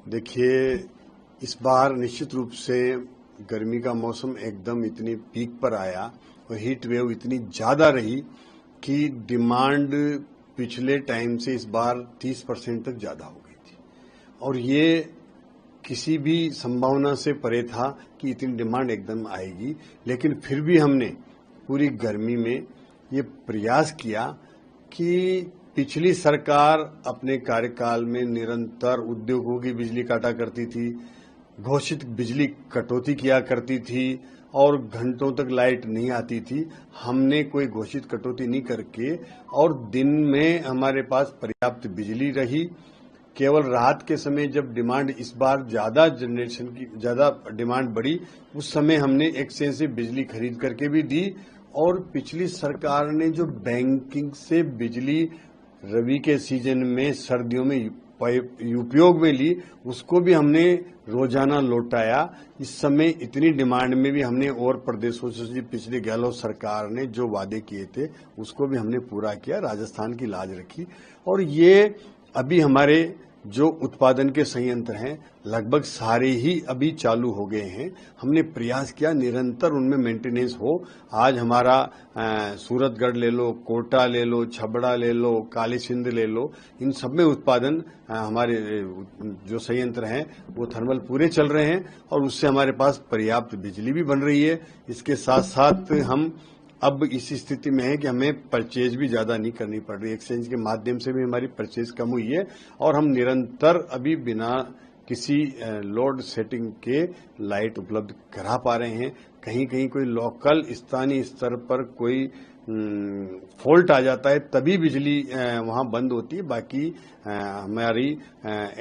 देखिए, इस बार निश्चित रूप से गर्मी का मौसम एकदम इतनी पीक पर आया और हीट वेव इतनी ज़्यादा रही कि डिमांड पिछले टाइम से इस बार 30% तक ज़्यादा हो गई थी और ये किसी भी संभावना से परे था कि इतनी डिमांड एकदम आएगी। लेकिन फिर भी हमने पूरी गर्मी में ये प्रयास किया कि पिछली सरकार अपने कार्यकाल में निरंतर उद्योगों की बिजली काटा करती थी, घोषित बिजली कटौती किया करती थी और घंटों तक लाइट नहीं आती थी। हमने कोई घोषित कटौती नहीं करके और दिन में हमारे पास पर्याप्त बिजली रही। केवल रात के समय जब डिमांड इस बार ज्यादा डिमांड बढ़ी, उस समय हमने एक्सचेंज से बिजली खरीद करके भी दी। और पिछली सरकार ने जो बैंकिंग से बिजली रबी के सीजन में सर्दियों में उपयोग में ली, उसको भी हमने रोजाना लौटाया। इस समय इतनी डिमांड में भी हमने और प्रदेशों से पिछली गहलोत सरकार ने जो वादे किए थे उसको भी हमने पूरा किया, राजस्थान की लाज रखी। और ये अभी हमारे जो उत्पादन के संयंत्र हैं लगभग सारे ही अभी चालू हो गए हैं। हमने प्रयास किया निरंतर उनमें मेंटेनेंस हो। आज हमारा सूरतगढ़ ले लो, कोटा ले लो, छबड़ा ले लो, काली सिंध ले लो, इन सब में उत्पादन हमारे जो संयंत्र हैं वो थर्मल पूरे चल रहे हैं और उससे हमारे पास पर्याप्त बिजली भी बन रही है। इसके साथ साथ हम अब इस स्थिति में है कि हमें परचेज भी ज्यादा नहीं करनी पड़ रही। एक्सचेंज के माध्यम से भी हमारी परचेज कम हुई है और हम निरंतर अभी बिना किसी लोड सेटिंग के लाइट उपलब्ध करा पा रहे हैं। कहीं कहीं कोई लोकल स्थानीय स्तर पर कोई फॉल्ट आ जाता है तभी बिजली वहां बंद होती है। बाकी हमारी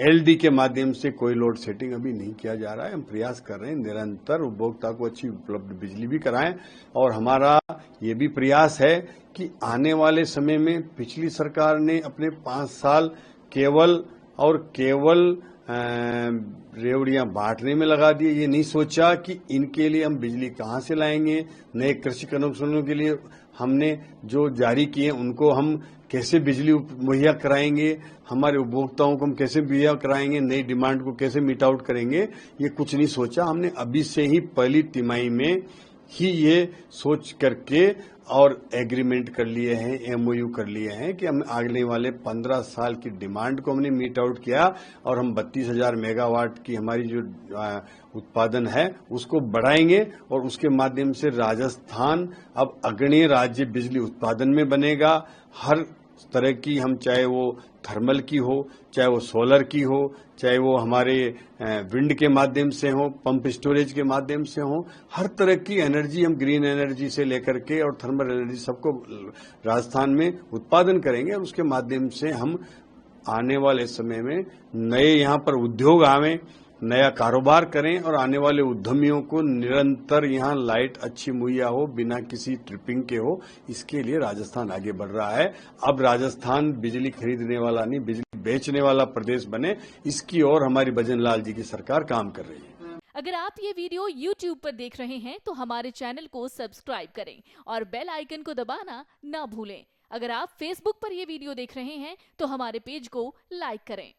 एलडी के माध्यम से कोई लोड सेटिंग अभी नहीं किया जा रहा है। हम प्रयास कर रहे हैं निरंतर उपभोक्ता को अच्छी उपलब्ध बिजली भी कराएं और हमारा ये भी प्रयास है कि आने वाले समय में पिछली सरकार ने अपने 5 साल केवल रेवड़ियां बांटने में लगा दिए। ये नहीं सोचा कि इनके लिए हम बिजली कहां से लाएंगे। नए कृषि कनेक्शनों के लिए हमने जो जारी किए उनको हम कैसे बिजली मुहैया कराएंगे, हमारे उपभोक्ताओं को हम कैसे मुहैया कराएंगे, नई डिमांड को कैसे मीट आउट करेंगे, ये कुछ नहीं सोचा। हमने अभी से ही पहली तिमाही में ही ये सोच करके और एग्रीमेंट कर लिए हैं, एमओयू कर लिए हैं कि हम आगले वाले 15 साल की डिमांड को हमने मीट आउट किया और हम 32,000 मेगावाट की हमारी जो उत्पादन है उसको बढ़ाएंगे और उसके माध्यम से राजस्थान अब अग्रणी राज्य बिजली उत्पादन में बनेगा। हर तरह की, हम चाहे वो थर्मल की हो, चाहे वो सोलर की हो, चाहे वो हमारे विंड के माध्यम से हो, पंप स्टोरेज के माध्यम से हो, हर तरह की एनर्जी हम ग्रीन एनर्जी से लेकर के और थर्मल एनर्जी सबको राजस्थान में उत्पादन करेंगे और उसके माध्यम से हम आने वाले समय में नए यहाँ पर उद्योग आवें, नया कारोबार करें और आने वाले उद्यमियों को निरंतर यहाँ लाइट अच्छी मुहैया हो, बिना किसी ट्रिपिंग के हो। इसके लिए राजस्थान आगे बढ़ रहा है। अब राजस्थान बिजली खरीदने वाला नहीं, बिजली बेचने वाला प्रदेश बने, इसकी ओर हमारी भजन लाल जी की सरकार काम कर रही है। अगर आप ये वीडियो YouTube पर देख रहे हैं तो हमारे चैनल को सब्सक्राइब करें और बेल आइकन को दबाना ना भूलें। अगर आप Facebook पर ये वीडियो देख रहे हैं तो हमारे पेज को लाइक करें।